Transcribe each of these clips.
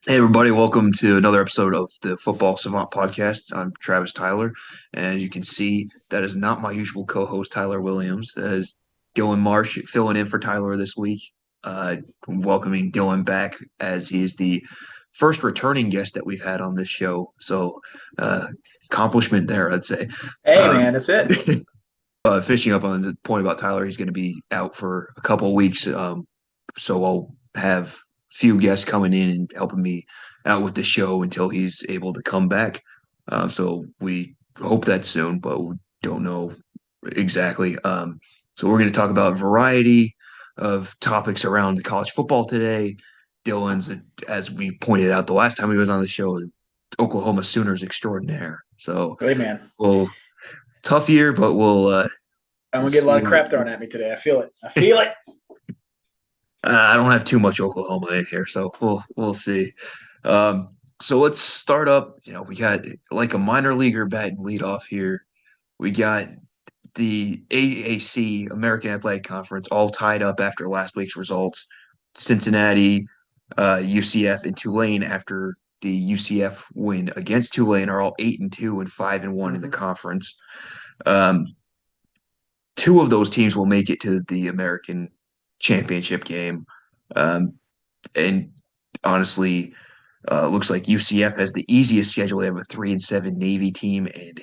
Hey everybody, welcome to another episode of the Football Savant podcast. I'm Travis Tyler, and as you can see, that is not my usual co-host Tyler Williams. As Dylan Marsh filling in for Tyler this week. Welcoming Dylan back as he is the first returning guest that we've had on this show. So, uh, accomplishment there, I'd say. Hey Um, man, that's it. Finishing up on the point about Tyler, he's going to be out for a couple of weeks. So I'll have few guests coming in and helping me out with the show until he's able to come back. So we hope that soon, but we don't know exactly. So we're going to talk about a variety of topics around the college football today. Dylan's, as we pointed out the last time he was on the show, Oklahoma Sooners extraordinaire. So, Hey man, well, tough year, but I'm we'll gonna get a see. lot of crap thrown at me today. I feel it. I feel it. I don't have too much Oklahoma in here, so we'll see. So let's start up. We got like a minor leaguer batting lead off here. We got the AAC, American Athletic Conference, all tied up after last week's results. Cincinnati, UCF, and Tulane after the UCF win against Tulane are all 8-2 and 5-1 in the Mhm. conference. Um, Two of those teams will make it to the American championship game. Um, and honestly, looks like UCF has the easiest schedule. They have a 3-7 Navy team and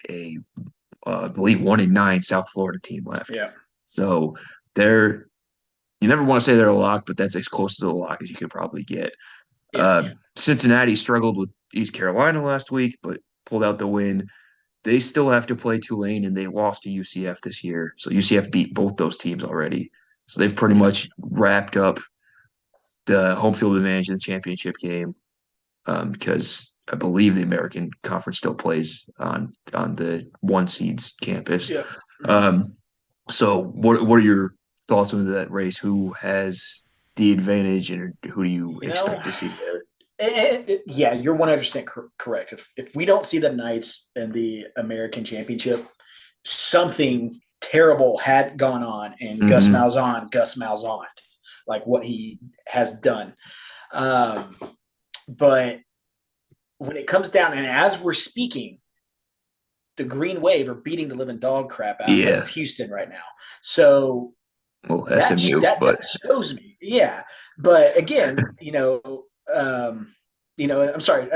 I believe 1-9 South Florida team left. Yeah, So they're you never want to say they're a lock, but that's as close to the lock as you could probably get. yeah. Cincinnati struggled with East Carolina last week, but pulled out the win. They still have to play Tulane, and they lost to UCF this year. So UCF beat both those teams already. So they've pretty much wrapped up the home field advantage in the championship game because I believe the American Conference still plays on the one seeds campus. Yeah. Um, so what are your thoughts on that race? Who has the advantage, and who do you You know, expect to see there? yeah, you're 100% correct. If we don't see the Knights in the American Championship, something terrible had gone on, and Mm-hmm. Gus Malzahn, like what he has done. Um, but when it comes down, and as we're speaking, the Green Wave are beating the living dog crap out of Yeah, Houston right now. So well, that SMU, that but that shows me, yeah. But again, I'm sorry,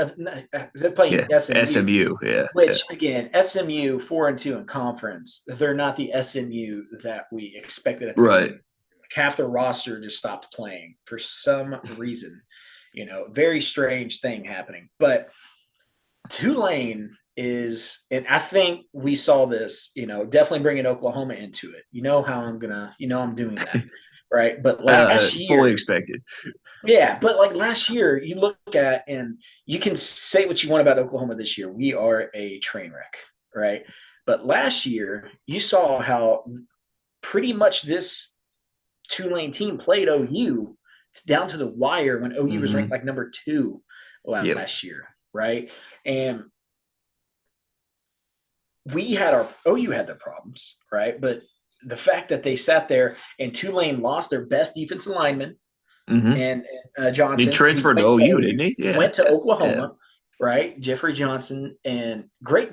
they're playing yeah, SMU, SMU, yeah, yeah, which again, SMU 4-2 in conference. They're not the SMU that we expected at the right. beginning. Half the roster just stopped playing for some reason. Very strange thing happening. But Tulane is, and I think we saw this, definitely bringing Oklahoma into it. You know how I'm doing that, right? But last Fully year, expected. yeah, but like last year, you look at, and you can say what you want about Oklahoma this year. We are a train wreck, right? But last year, you saw how pretty much this Tulane team played OU down to the wire when OU was ranked Mm-hmm. like number two Yep. last year, right? And we had our OU had their problems, right? But the fact that they sat there and Tulane lost their best defensive lineman Mm-hmm. and He Johnson, who transferred to went to OU, didn't OU, he? Yeah, went to yeah, yeah. Oklahoma, right? Jeffrey Johnson, and great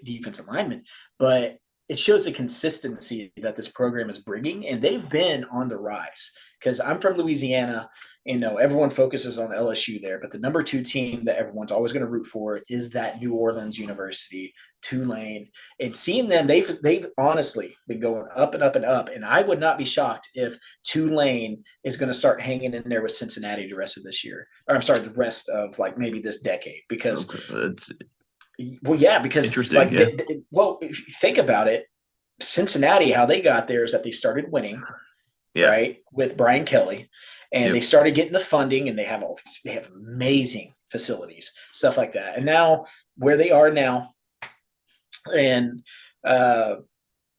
defensive lineman, but it shows the consistency that this program is bringing, and they've been on the rise. Because I'm from Louisiana, and no, everyone focuses on LSU there, but the number two team that everyone's always going to root for is that New Orleans University, Tulane, and seeing them, they've honestly been going up and up and up, and I would not be shocked if Tulane is going to start hanging in there with Cincinnati the rest of this year, or I'm sorry, the rest of like maybe this decade, because Okay, that's well, yeah, because interesting. like, Yeah, well, if you think about it, Cincinnati, how they got there is that they started winning, yeah, right, with Brian Kelly, and they yep. started getting the funding, and they have amazing facilities, stuff like that, and now where they are now, and uh,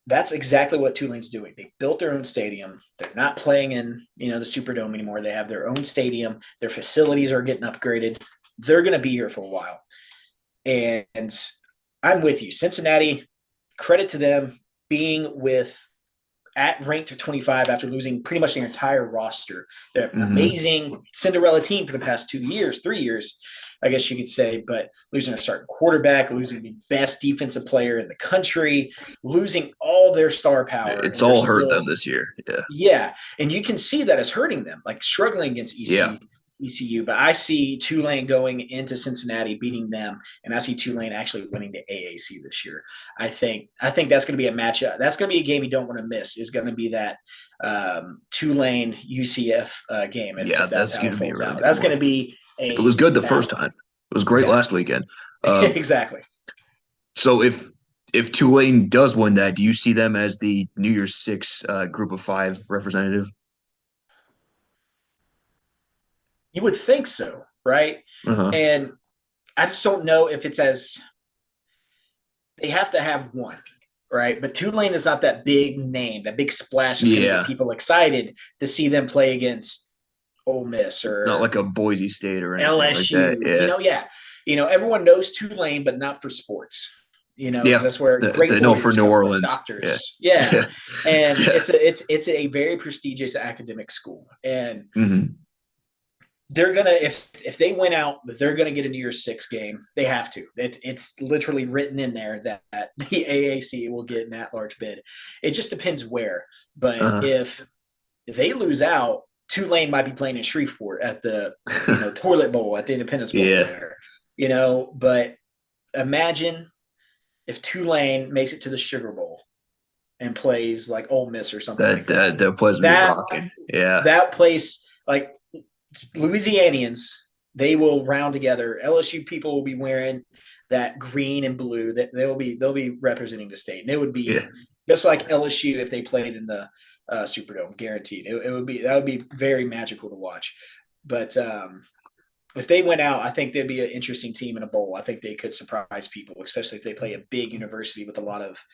that's exactly what Tulane's doing. They built their own stadium. They're not playing in, the Superdome anymore. They have their own stadium. Their facilities are getting upgraded. They're going to be here for a while. And I'm with you. Cincinnati, credit to them being with at ranked 25 after losing pretty much their entire roster. They're an Hmm. amazing Cinderella team for the past 2 years, 3 years, I guess you could say, but losing their starting quarterback, losing the best defensive player in the country, losing all their star power, It's and they're all hurt them still, this year. Yeah. yeah, and you can see that it's hurting them, like struggling against Yeah. ECU. But I see Tulane going into Cincinnati, beating them, and I see Tulane actually winning the AAC this year. I think that's going to be a matchup. That's going to be a game you don't want to miss. Is going to be that Tulane UCF game Yeah. if that's That's how going it to be a folds really out. good That's going one. to be It was a good the first battle. time. It was great Yeah, last weekend. Uh, exactly. so if Tulane does win that, do you see them as the New Year's Six Group of Five representative? You would think so, right? Uh-huh. And I just don't know if it's as they have to have one, right? But Tulane is not that big name, that big splash that's going to get Yeah. people excited to see them play against Ole Miss Not or like a Boise State or anything like that. LSU. Yeah. Yeah, everyone knows Tulane, but not for sports. Because Yeah. that's where great The no for lawyers New come from, Orleans. Yeah. doctors. Yeah, Yeah. and Yeah. it's a very prestigious academic school, and Hmm. they're gonna if they win out, they're gonna get a New Year's Six game. They have to. It's literally written in there that the AAC will get an at-large bid. It just depends where. But Uh, if they lose out, Tulane might be playing in Shreveport at the Toilet Bowl at the Independence Bowl yeah. there. But imagine if Tulane makes it to the Sugar Bowl and plays like Ole Miss or something like that. That place would be That rocking. Yeah. that place like Louisianians, they will round together. LSU people will be wearing that green and blue. That they'll be representing the state, and it would be Yeah. just like LSU if they played in the Superdome, guaranteed. It would be that would be very magical to watch. But if they went out, I think they'd be an interesting team in a bowl. I think they could surprise people, especially if they play a big university with a lot of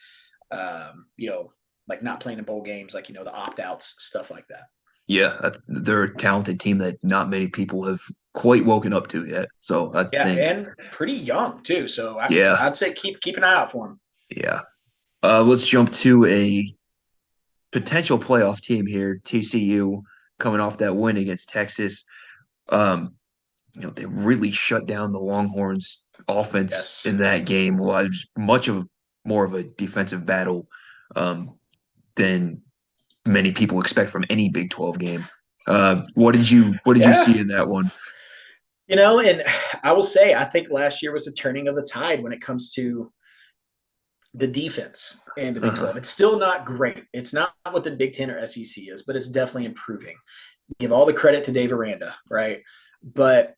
like not playing in bowl games, like the opt outs, stuff like that. Yeah. They're a talented team that not many people have quite woken up to yet. So I Yeah, think, and pretty young too. So yeah. I'd say keep an eye out for him. Yeah. Let's jump to a potential playoff team here, TCU, coming off that win against Texas. Um, they really shut down the Longhorns offense Yes. in that game. Well, it was much of more of a defensive battle than many people expect from any Big 12 game. What did you see Yeah. in that one? And I will say I think last year was a turning of the tide when it comes to the defense and the Big Uh, 12. It's still not great. It's not what the Big 10 or SEC is, but it's definitely improving. Give all the credit to Dave Aranda, right? But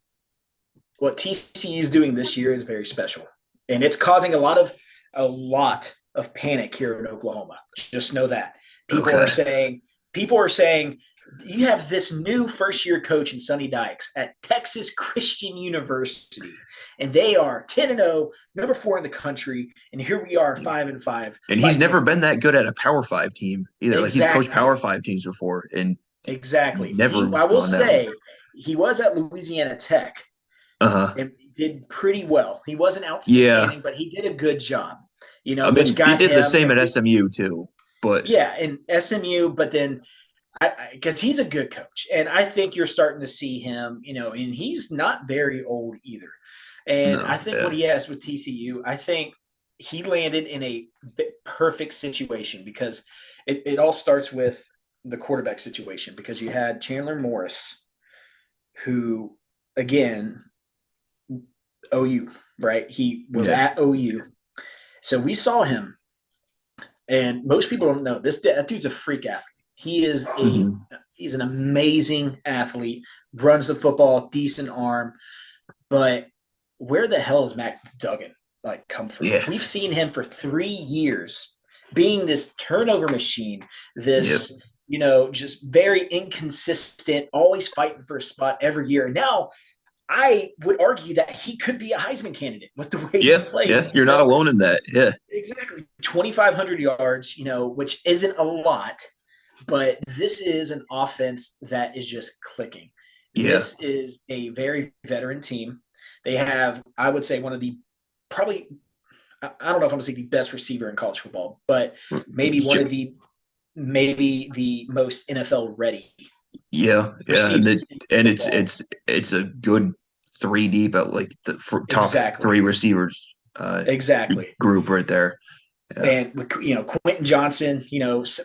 what TCU is doing this year is very special. And it's causing a lot of panic here in Oklahoma. Just know that. People are okay. saying people are saying you have this new first year coach in Sonny Dykes at Texas Christian University, and they are 10-0, number 4 in the country, and here we are 5-5 And he's fighting never it. been that good at a Power Five team either. Like he's coached Power Exactly. Five teams before and Exactly. never I will gone down. say he was at Louisiana Tech Uh-huh. and did pretty well. He wasn't Yeah. outstanding, but he did a good job, I which mean, he got did the him same a at big, SMU too, but yeah, in SMU, but then because he's a good coach, and I think you're starting to see him, and he's not very old either. And I no, think what yeah. he has with TCU, I think he landed in a perfect situation because it all starts with the quarterback situation because you had Chandler Morris, who again OU, right? He was Yeah. at OU, so we saw him, and most people don't know this. That dude's a freak athlete. He is a Hmm. he's an amazing athlete. Runs the football, decent arm, but where the hell is Max Duggan come from? Yeah. We've seen him for 3 years being this turnover machine, Yep. this just very inconsistent, always fighting for a spot every year. And now I would argue that he could be a Heisman candidate with the way he's Yeah. played. Yeah. You're not alone in that. Yeah. Exactly 2,500 yards, which isn't a lot, but this is an offense that is just clicking. Yeah. This is a very veteran team. They have, I would say, one of the probably, I don't know if I'm going to say the best receiver in college football, but maybe one of the maybe the most NFL ready yeah, receivers in and football. it's a good three deep at like the top three Exactly. receivers Exactly. group right there. Yeah, And Quentin Johnson,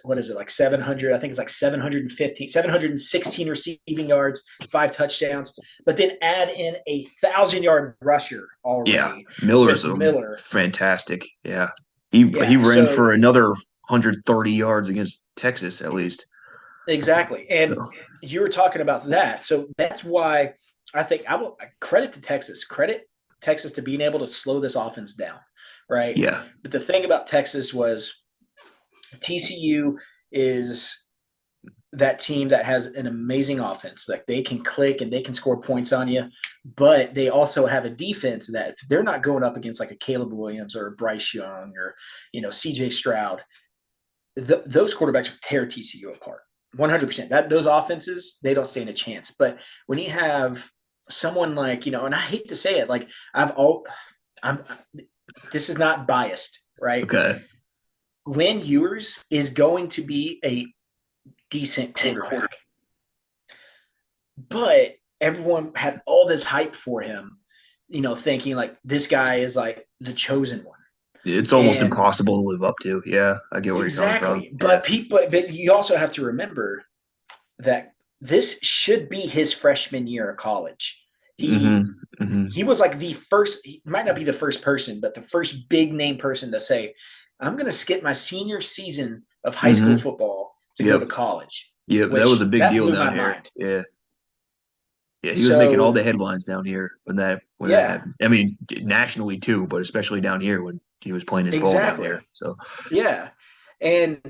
what is it, like 700? I think it's like 715, 716 receiving yards, 5 touchdowns. But then add in 1,000-yard rusher yeah. already Miller's with Miller. fantastic. Yeah, he Yeah, ran so for another 130 yards against Texas at least. exactly. So And you were talking about that. So that's why I think I will credit to Texas. Credit Texas to being able to slow this offense down, right? yeah, But the thing about Texas was TCU is that team that has an amazing offense. Like they can click and they can score points on you, but they also have a defense that if they're not going up against like a Caleb Williams or a Bryce Young or CJ Stroud, those quarterbacks would tear TCU apart. 100%. That those offenses, they don't stand a chance. But when you have someone like, and I hate to say it, like I'm this is not biased, right? okay. Glenn Ewers is going to be a decent quarterback. But everyone had all this hype for him, thinking like this guy is like the chosen one. It's almost And impossible to live up to. Yeah, I get where you're coming from. exactly. Yeah. But you also have to remember that this should be his freshman year of college. hmm He hmm he was like the first, he might not be the first person, but the first big name person to say, I'm going to skip my senior season of high school hmm football to go to Yep. college, Yep. That was a which big that deal blew down my here. mind. Yeah. Yeah. He was making all So, the headlines down here when that yeah, happened. I mean, nationally too, but especially down here when he was playing his ball down here. exactly. So Yeah. And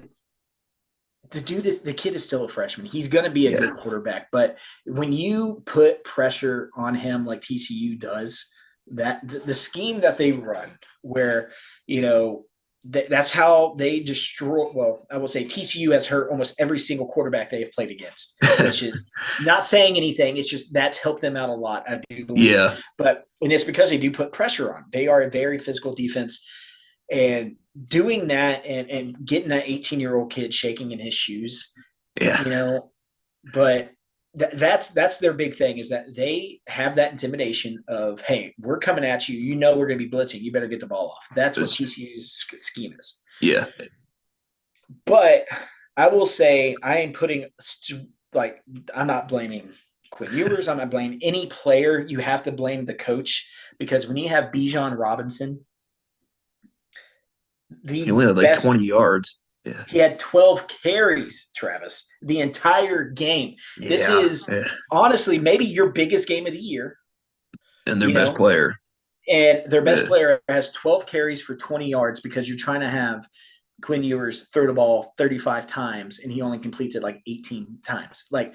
the kid is still a freshman. He's going to be a yeah. good quarterback, but when you put pressure on him like TCU does, that the scheme that they run, where that's how they destroy. Well, I will say TCU has hurt almost every single quarterback they have played against, which is not saying anything. It's just that's helped them out a lot, I do believe. Yeah. And it's because they do put pressure on. They are a very physical defense, and doing that and getting that 18-year-old kid shaking in his shoes, Yeah. you know, but that's their big thing is that they have that intimidation of, hey, we're coming at you. We're going to be blitzing. You better get the ball off. That's what It's, TCU's scheme is. yeah. But I will say I am like I'm not blaming Quinn Ewers. I'm not blaming any player. You have to blame the coach because when you have Bijan Robinson, He the only had like best 20 yards. Yeah. he had 12 carries, Travis, the entire game. This Yeah. is Yeah. honestly maybe your biggest game of the year, And their you best know, player. and their best Yeah. player has 12 carries for 20 yards because you're trying to have Quinn Ewers throw the ball 35 times and he only completes it like 18 times. Like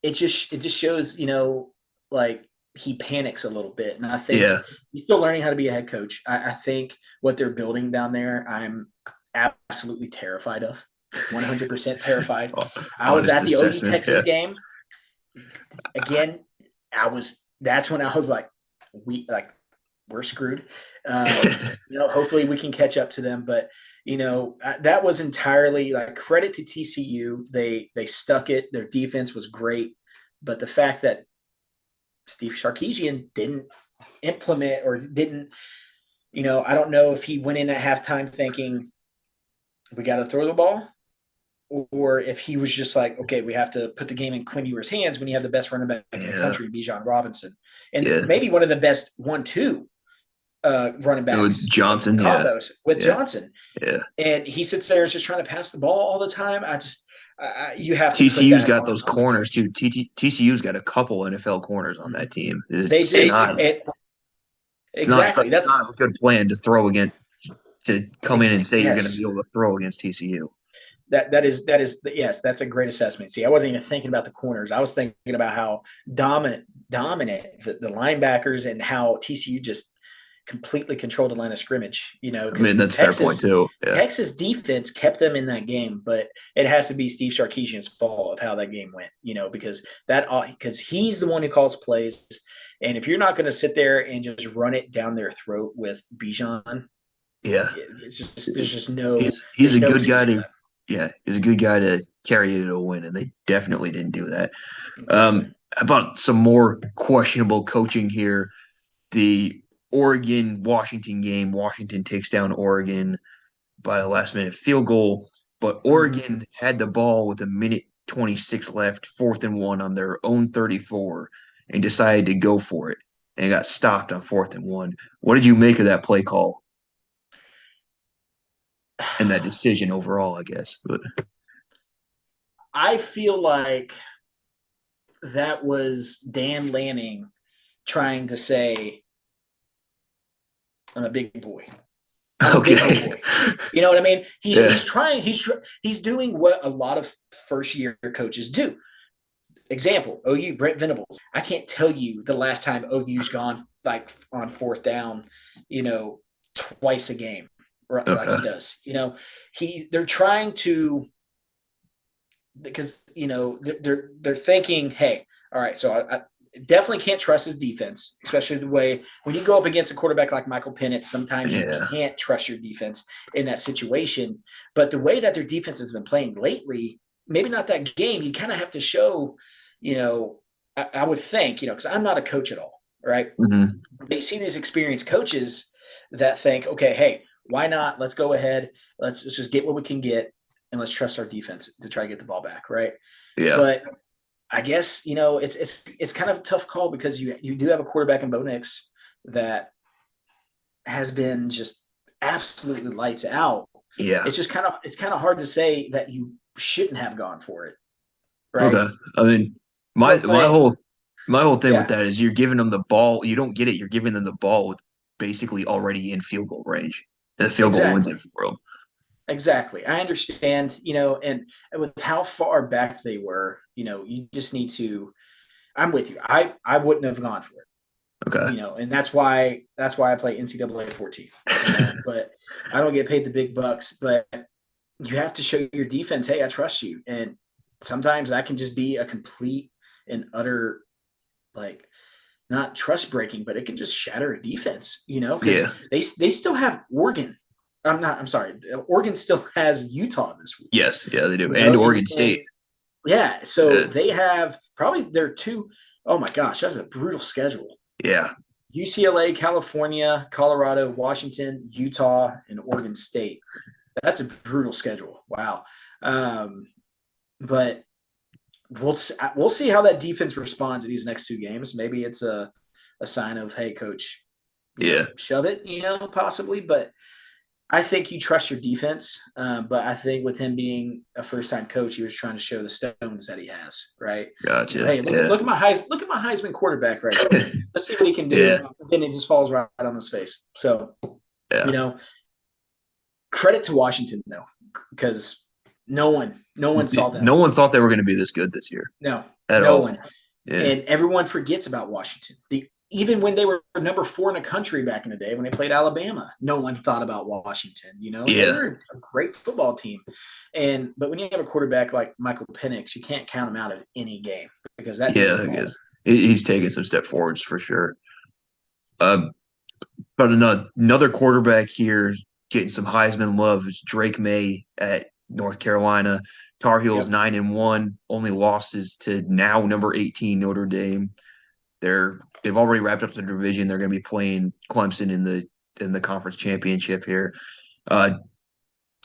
it just shows, like he panics a little bit. And I think Yeah. he's still learning how to be a head coach. I think what they're building down there, I'm absolutely terrified of. 100% terrified. I was Honest at the OU assessment. Texas Yeah. game. Again, that's when I was like, we're screwed. Hopefully we can catch up to them. But that was entirely like credit to TCU. They stuck it. Their defense was great, but the fact that Steve Sarkisian didn't implement or didn't, I don't know if he went in at halftime thinking we got to throw the ball, or if he was just like, okay, we have to put the game in Quinn Ewers' hands when you have the best running back in the Yeah. country, Bijan Robinson, and Yeah. maybe one of the best 1-2 running With backs Johnson. Yeah. combos with Yeah. Johnson. Yeah. And he sits there and is just trying to pass the ball all the time. You have to put TCU's that got on, those on the corners coach. too. TCU's got a couple NFL corners on that team. They It's do. not. Exactly. It's not a good plan to throw against to come in and say you're going to Yes. be able to throw against TCU. That is yes, that's a great assessment. See, I wasn't even thinking about the corners. I was thinking about how dominant the linebackers and how TCU just completely controlled the line of scrimmage. I mean, Because that's a fair point too. Yeah. Texas defense kept them in that game, but it has to be Steve Sarkisian's fault of how that game went. Because he's the one who calls plays, and if you're not going to sit there and just run it down their throat with Bijan, Yeah. it's just there's just no He's a good excuse guy for to that. yeah, he's a good guy to carry you to a win, and they definitely didn't do that. Exactly. About some more questionable coaching here. The Oregon Washington game. Washington takes down Oregon by a last minute field goal, but Mm-hmm. Oregon had the ball with a minute 26 left, 4th and 1 on their own 34, and decided to go for it and got stopped on 4th and 1. What did you make of that play call and that decision overall, I guess? But I feel like that was Dan Lanning trying to say, I'm a big boy. I'm a big okay. boy. You know what I mean? Yeah. He's trying. He's doing what a lot of first year coaches do. Example: OU Brent Venables. I can't tell you the last time OU's gone like on fourth down, twice a game, like Okay. he does. They're trying to because they're thinking, hey, all right, so I definitely can't trust his defense, especially the way when you go up against a quarterback like Michael Penix. Sometimes you Yeah. can't trust your defense in that situation. But the way that their defense has been playing lately, maybe not that game, you kind of have to show, I would think, because I'm not a coach at all, right? Hmm. But you see these experienced coaches that think, okay, hey, why not? Let's go ahead. Let's just get what we can get, and let's trust our defense to try to get the ball back, right? Yeah. But I guess it's kind of a tough call because you do have a quarterback in Bo Nix that has been just absolutely lights out. Yeah. It's kind of hard to say that you shouldn't have gone for it, right? Okay. I mean, my But my whole my whole thing with yeah, that is you're giving them the ball. You don't get it. You're giving them the ball with basically already in field goal range. And the field goal wins exactly. it for them. Exactly. I understand, and with how far back they were, you just need to I'm with you. I wouldn't have gone for it, Okay. and that's why I play NCAA 14, but I don't get paid the big bucks, but you have to show your defense, hey, I trust you. And sometimes that can just be a complete and utter like not trust breaking, but it can just shatter a defense, because Yeah. they still have Oregon. I'm sorry. Oregon still has Utah this week, Yes. Yeah, they do. And and Oregon State. yeah, so Yes. they have probably their two. Oh my gosh, that's a brutal schedule. Yeah. UCLA, California, Colorado, Washington, Utah, and Oregon State. That's a brutal schedule. Wow. Um, but we'll see how that defense responds in these next two games. Maybe it's a sign of, hey, coach, Yeah. shove it, possibly. But I think you trust your defense. But I think with him being a first time coach, he was trying to show the stones that he has, right? Gotcha. Hey, look at Yeah. look at my Heisman quarterback right here. Let's see what he can do. Yeah. Then it just falls right on his face. So, you Yeah. know, credit to Washington though, because no one saw them. No one thought they were going to be this good this year No, at no all. one. Yeah. And everyone forgets about Washington. Even when they were number 4 in the country back in the day, when they played Alabama, no one thought about Washington, and they Yeah. were a great football team. But when you have a quarterback like Michael Penix, you can't count him out of any game because that dude Yeah. can I ball. guess he's taking some step forwards for sure. Uh, but another quarterback here getting some Heisman love is Drake May at North Carolina. Tar Heels Yep. 9-1, only losses to now number 18 Notre Dame. They've already wrapped up the division. They're going to be playing Clemson in the conference championship here. Uh,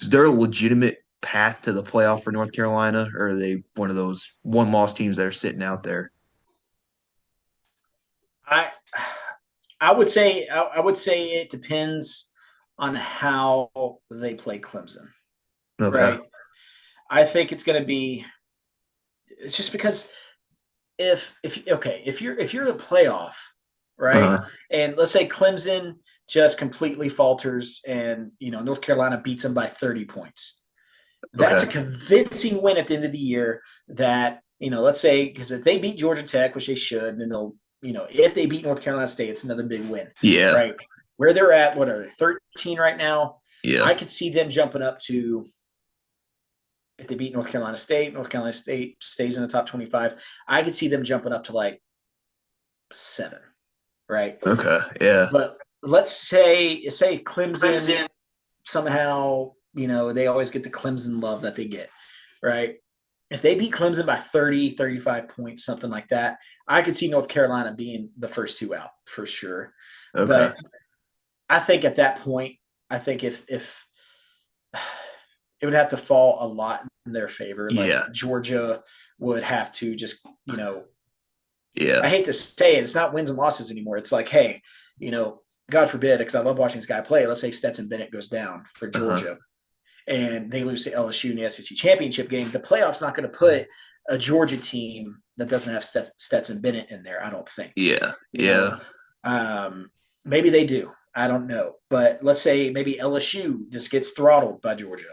is there a legitimate path to the playoff for North Carolina, or are they one of those one loss teams that are sitting out there? I I would say it depends on how they play Clemson, Okay. right? I think it's going to be. It's just because if you're the playoff, right, Uh-huh. and let's say Clemson just completely falters and North Carolina beats them by 30 points, that's Okay. a convincing win at the end of the year. That let's say because if they beat Georgia Tech, which they should, and they'll if they beat North Carolina State, it's another big win, Yeah. right? Where they're at, what are they 13 right now? I Yeah. could see them jumping up to if they beat North Carolina State stays in the top 25. I could see them jumping up to like 7, right? Okay. Yeah. But let's say Clemson Clemson. somehow. they always get the Clemson love that they get, right? If they beat Clemson by 30, 35 points, something like that, I could see North Carolina being the first two out for sure. Okay. But I think at that point, I think if it would have to fall a lot in their favor, like Yeah. Georgia would have to just, I Yeah. hate to say it, it's not wins and losses anymore. It's like, hey, God forbid, because I love watching this guy play. Let's say Stetson Bennett goes down for Uh-huh. Georgia and they lose to LSU in the SEC championship game. The playoffs not going to put a Georgia team that doesn't have Stetson Bennett in there. I don't think. Yeah. You know, Yeah. maybe they do. I don't know. But let's say maybe LSU just gets throttled by Georgia.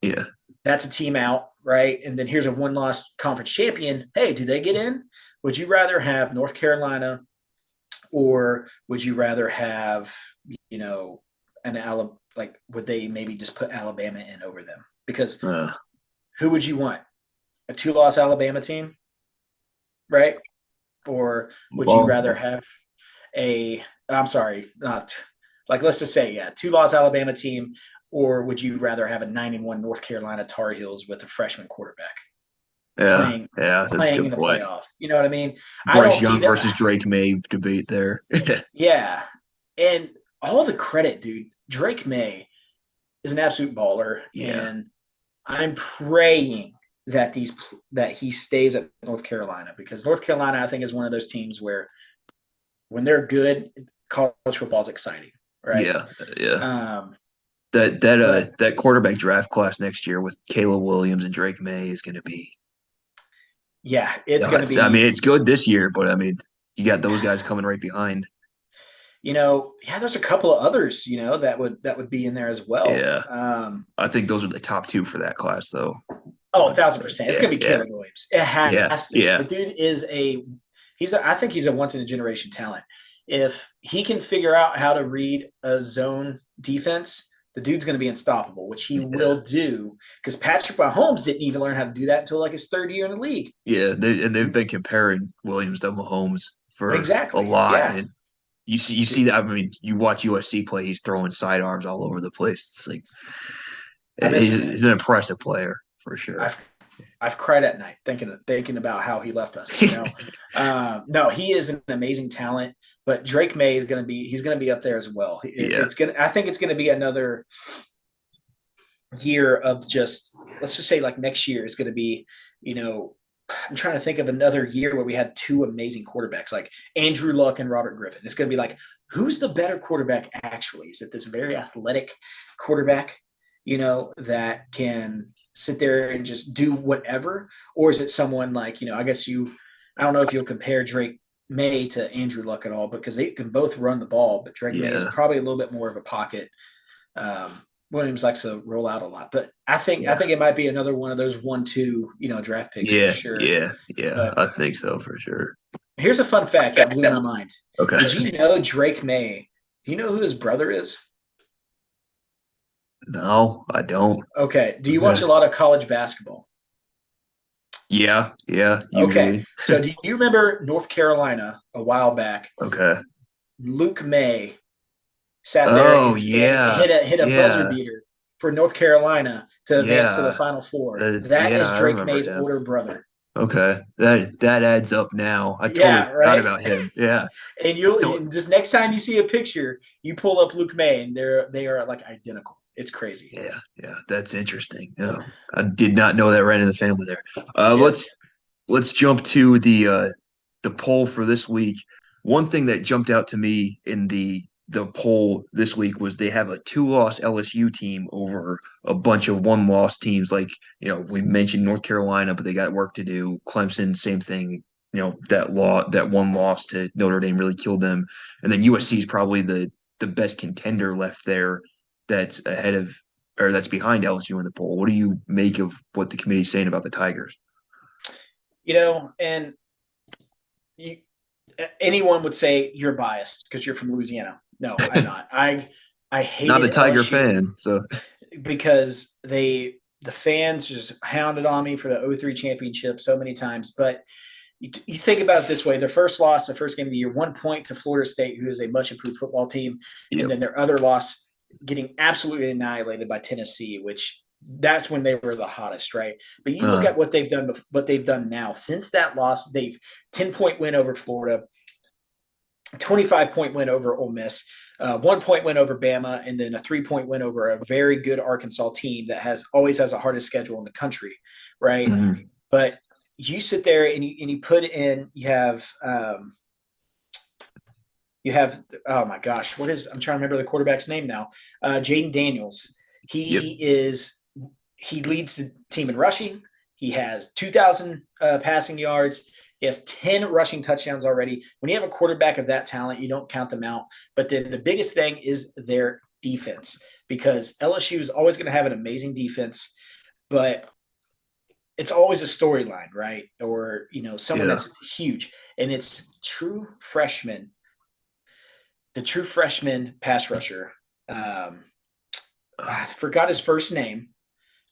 Yeah. That's a team out, right? And then here's a one-loss conference champion. Hey, do they get in? Would you rather have North Carolina, or would you rather have, an Alabama? Like, would they maybe just put Alabama in over them? Because Uh, who would you want? A two-loss Alabama team, right? Or would you rather well, have I'm sorry, not like, let's just say, yeah, two-loss Alabama team, or would you rather have a 9-1 North Carolina Tar Heels with a freshman quarterback yeah. playing Yeah. That's a playing good in the point. playoff? You know what I mean? I Bryce don't see Young that. versus Drake May debate there. Yeah, and all the credit, dude. Drake May is an absolute baller, Yeah. and I'm praying that he stays at North Carolina, because North Carolina, I think, is one of those teams where when they're good, college football is exciting, right? Yeah. Yeah. Um, That but that quarterback draft class next year with Caleb Williams and Drake May is going to be yeah, it's going to I mean, be, it's good this year, but I mean, you got those guys coming right behind. yeah, there's a couple of others, that would be in there as well. Yeah. I think those are the top two for that class, though. Oh, I would say. 1,000%. It's Yeah. going to be Yeah. Caleb Williams. It Yeah. has to. Yeah. The dude is I think he's a once in a generation talent. If he can figure out how to read a zone defense, the dude's going to be unstoppable, which he Yeah. will do, because Patrick Mahomes didn't even learn how to do that until like his third year in the league. Yeah. They've been comparing Williams to Mahomes for a Exactly. lot, Yeah. and you see that. I mean, you watch USC play; he's throwing sidearms all over the place. It's like I miss him, he's man. an impressive player for sure. I've I've cried at night thinking about how he left us. No, he is an amazing talent, but Drake May is he's going to be up there as well. Yeah. I think it's going to be another year of just, let's just say, like, next year is going to be, you know, I'm trying to think of another year where we had two amazing quarterbacks, like Andrew Luck and Robert Griffin. It's going to be like, who's the better quarterback actually? Is it this very athletic quarterback, that can sit there and just do whatever? Or is it someone like, I don't know if you'll compare Drake May to Andrew Luck at all, because they can both run the ball, but Drake May is Yeah. probably a little bit more of a pocket. Um, Williams likes to roll out a lot, but I Yeah. think it might be another one of those 1-2, draft picks for Yeah. sure. Yeah. Yeah. But I think so for sure. here's a fun fact that blew my mind. Did Okay. you know Drake May? Do you know who his brother is? No, I don't. Okay. Do you watch Okay. a lot of college basketball? Yeah. Yeah. Okay. Usually. So do you remember North Carolina a while back? Okay. Luke May sat there Oh and yeah. hit a buzzer Yeah. beater for North Carolina to advance to the Yeah. Final Four. That Yeah. is I Drake remember May's him. older brother. Okay. That adds up now. I totally Yeah, forgot right. about him. Yeah. And Don't. just next time you see a picture, you pull up Luke May, and they are like identical. It's crazy. Yeah. Yeah. That's interesting. Oh, I did not know that ran in the family there. Yep. Let's jump to the poll for this week. One thing that jumped out to me in the poll this week was they have a two-loss LSU team over a bunch of one-loss teams. Like, we mentioned North Carolina, but they got work to do. Clemson, same thing. That one loss to Notre Dame really killed them. And then USC is probably the best contender left there that's ahead of or that's behind LSU in the poll. What do you make of what the committee's saying about the Tigers? And you, anyone would say you're biased because you're from Louisiana. No, I'm not. I Not a hated Tiger LSU fan, so because the fans just hounded on me for the '03 championship so many times. But you think about it this way: their first loss, the first game of the year, 1 point to Florida State, who is a much improved football team, and yep. then their other loss getting absolutely annihilated by Tennessee, which that's when they were the hottest, right? But you look Uh, at what they've done now since that loss. They've 10-point win over Florida, 25-point win over Ole Miss, 1-point win over Bama, and then a 3-point win over a very good Arkansas team that always has the hardest schedule in the country, right? mhm. But you sit there and you put in you have oh my gosh, I'm trying to remember the quarterback's name now. Jaden Daniels. Yep. He leads the team in rushing. He has 2,000 passing yards. He has 10 rushing touchdowns already. When you have a quarterback of that talent, you don't count them out. But then the biggest thing is their defense, because LSU is always going to have an amazing defense, but it's always a storyline, right? Or, someone Yeah. that's huge. And it's the true freshman pass rusher. I forgot his first name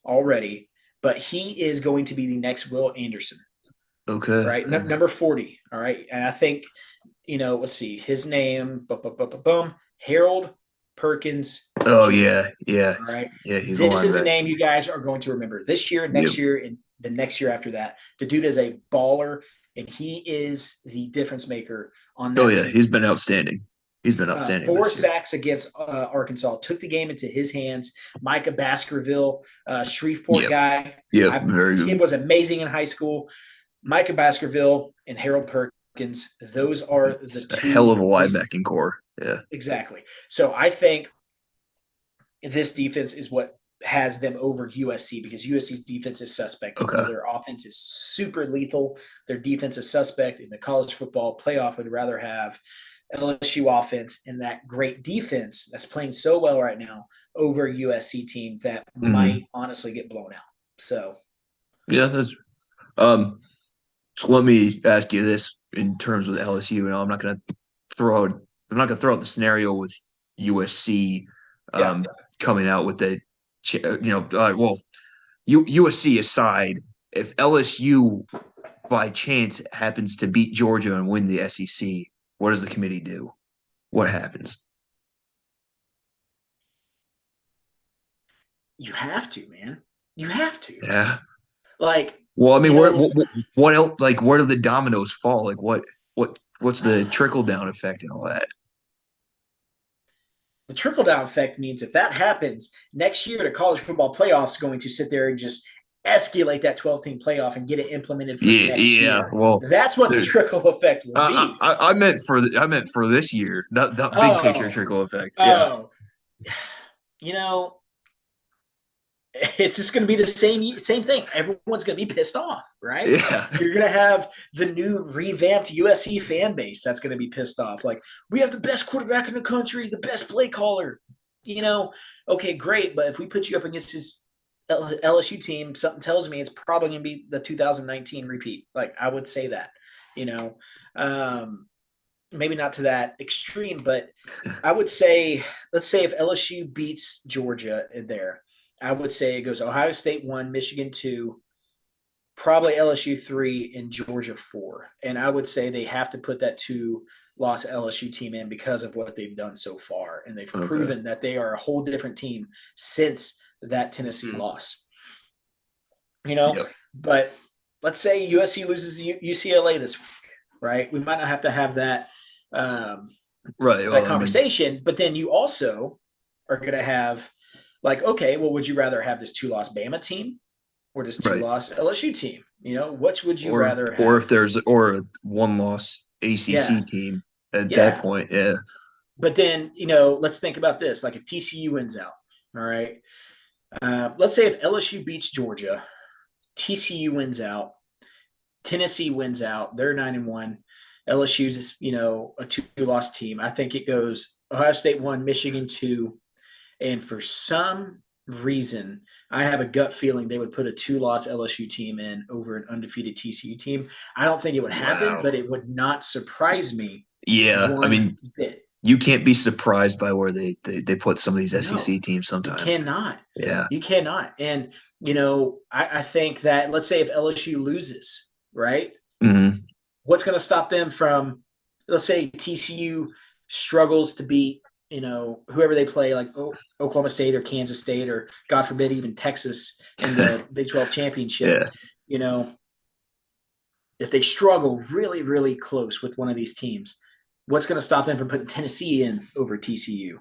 already, but he is going to be the next Will Anderson, Okay. right? Number 40. All right. And I think, let's see, his name, boom, Harold Perkins Oh Jr. yeah, yeah, All right. yeah. He's a This is a linebacker. name you guys are going to remember this year, Yep. next year, and the next year after that. The dude is a baller, and he is the difference maker on Oh that yeah, team. he's been outstanding. He's been outstanding Four this year. sacks against Arkansas, took the game into his hands. Micah Baskerville, Shreveport Yep. guy. Yep. Very Kid good. was amazing in high school. Micah Baskerville and Harold Perkins, those are the It's a hell two of a reasons. linebacking core. Yeah. Exactly. So I think this defense is what has them over USC, because USC's defense is suspect, even Okay. though their offense is super lethal. Their defense is suspect. In the college football playoff, would rather have LSU offense and that great defense that's playing so well right now over a USC team that Hmm. might honestly get blown out. So Yeah. That's um. So let me ask you this in terms of LSU. Throw out. I'm not gonna throw out the scenario with USC yeah, coming out with well, USC aside, if LSU by chance happens to beat Georgia and win the SEC, what does the committee do? What happens? you have to, man. You have to. Yeah. Like, Well, I mean, you know, what else? Like, where do the dominoes fall? Like, what's the trickle down effect and all that? the trickle down effect means if that happens next year, the college football playoffs is going to sit there and just escalate that 12-team playoff and get it implemented for Yeah, next yeah. year. Well, That's what the dude, trickle effect will be. I meant for this year, not the big picture Oh, trickle effect. Yeah, oh, you know, it's just going to be the same thing. Everyone's going to be pissed off, right? yeah, You're going to have the new revamped USC fan base that's going to be pissed off. Like, we have the best quarterback in the country, the best play caller. Okay, great, but if we put you up against his LSU team, something tells me it's probably going to be the 2019 repeat. Like, I would say that, you know, um, maybe not to that extreme, but I would say, let's say if LSU beats Georgia in there, I would say it goes Ohio State 1, Michigan 2, probably LSU 3, and Georgia 4. And I would say they have to put that 2-loss LSU team in because of what they've done so far. And they've okay, proven that they are a whole different team since that Tennessee loss. You know, yep, but let's say USC loses UCLA this week, right? We might not have to have um, right. that Well, I mean, conversation, but then you also are going to have, like, okay, well, would you rather have this 2-loss Bama team or this right, 2-loss LSU team? Which would you or rather or if have? there's or a one loss ACC Yeah, team at that yeah. point, yeah, But then, let's think about this. Like, if TCU wins out, all right, let's say if LSU beats Georgia, TCU wins out, Tennessee wins out, they're 9-1. LSU's, a 2-loss team. I think it goes Ohio State 1, Michigan 2, and for some reason, I have a gut feeling they would put a 2-loss LSU team in over an undefeated TCU team. I don't think it would happen, wow, but it would not surprise me yeah. I one mean, bit. you can't be surprised by where they put some of these No, SEC teams you sometimes. cannot. Yeah. You cannot. And, I think that, let's say if LSU loses, right? Hmm. What's going to stop them from, let's say TCU struggles to beat, whoever they play, like Oklahoma State or Kansas State or God forbid even Texas in the Big 12 championship, Yeah. you know, if they struggle really, really close with one of these teams, what's going to stop them from putting Tennessee in over TCU?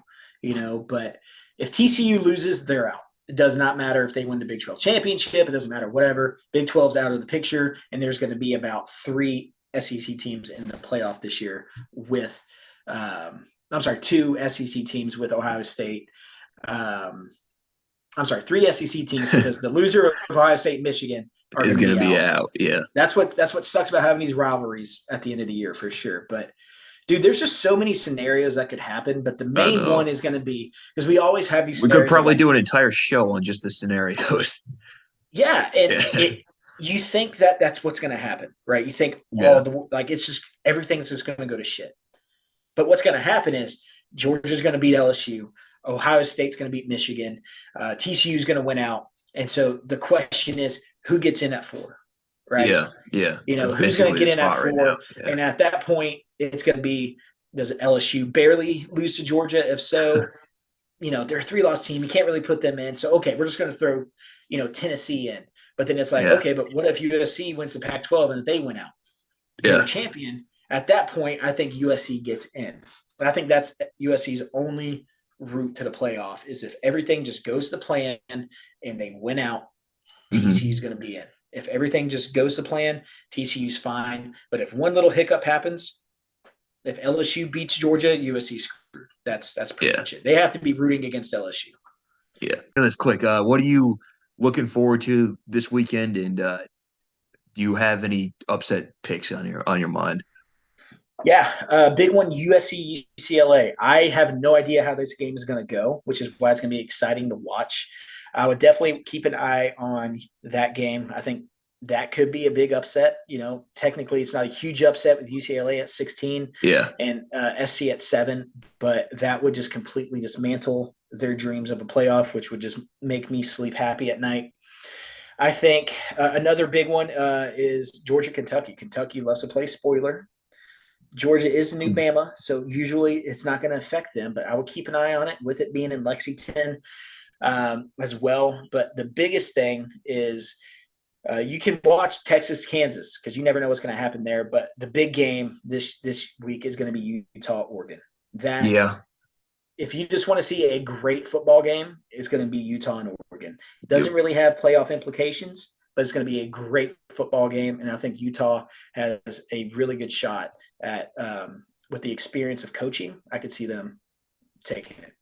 But if TCU loses, they're out. It does not matter if they win the Big 12 championship. It doesn't matter, whatever. Big 12's out of the picture, and there's going to be about 3 SEC teams in the playoff this year with, I'm sorry, 2 SEC teams with Ohio State. I'm sorry, 3 SEC teams because the loser of Ohio State and Michigan are Is going to going to be be out. out. Yeah. That's what sucks about having these rivalries at the end of the year for sure. But dude, there's just so many scenarios that could happen. But the I main one know. is going to be because we always have these We could scenarios of probably like, do an entire show on just the scenarios. yeah, and Yeah. it you think that that's what's going to happen, right? You think Yeah. it's just everything's just going to go to shit. But what's going to happen is Georgia's going to beat LSU. Ohio State's going to beat Michigan. TCU is going to win out. And so the question is, who gets in at 4, right? Yeah. Yeah. That's Who's going to basically get the in at spot right now. 4? Yeah. And at that point, it's going to be, does LSU barely lose to Georgia? If so, they're a 3-loss team. You can't really put them in. So, okay, we're just going to throw, Tennessee in. But then it's like, Yeah. okay, but what if USC wins the Pac-12 and they win out? They're Yeah. a champion. At that point, I think USC gets in. But I think that's USC's only route to the playoff is if everything just goes to plan and they win out, TCU is Hmm. going to be in. If everything just goes to plan, TCU's fine. But if one little hiccup happens, if LSU beats Georgia, USC's screwed. That's pretty Yeah. much it. They have to be rooting against LSU. Yeah. That's quick. What are you looking forward to this weekend? And do you have any upset picks on your mind? Yeah, big one, USC UCLA. I have no idea how this game is going to go, which is why it's going to be exciting to watch. I would definitely keep an eye on that game. I think that could be a big upset. Technically, it's not a huge upset with UCLA at 16 Yeah. and SC at 7, but that would just completely dismantle their dreams of a playoff, which would just make me sleep happy at night. I think another big one is Georgia Kentucky. Kentucky loves to play spoiler. Georgia is the new Bama, so usually it's not going to affect them, but I would keep an eye on it with it being in Lexington as well. But the biggest thing is you can watch Texas, Kansas because you never know what's going to happen there. But the big game this week is going to be Utah, Oregon. That Yeah. if you just want to see a great football game, it's going to be Utah and Oregon. It Yep. doesn't really have playoff implications, but it's going to be a great football game. And I think Utah has a really good shot at, with the experience of coaching, I could see them taking it.